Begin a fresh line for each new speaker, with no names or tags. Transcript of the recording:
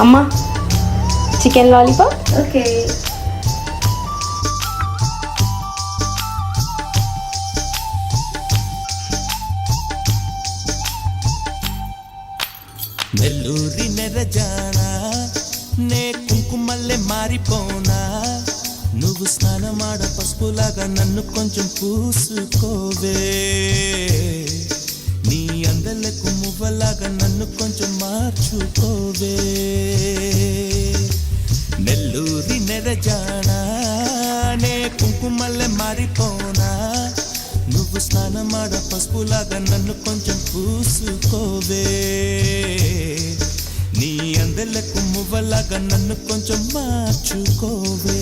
అమ్మా chicken lollipop.
Okay.
నెల్లూరి నెరజానా నే కుంకుమల్లె మారిపోనా, నువ్వు స్నానమాడ పసుపులాగా నన్ను కొంచెం పూసుకోవే, నీ అందలకు మువ్వలాగా నన్ను కొంచెం మార్చుకోవే. నెల్లూరి నెరజానా నే కుంకుమల్లె మారిపోనా, నువ్వు స్నానమాడ పసుపులాగా నన్ను కొంచెం పూసుకోవే, నీ అందలకు మువ్వలాగా నన్ను కొంచెం మార్చుకోవే.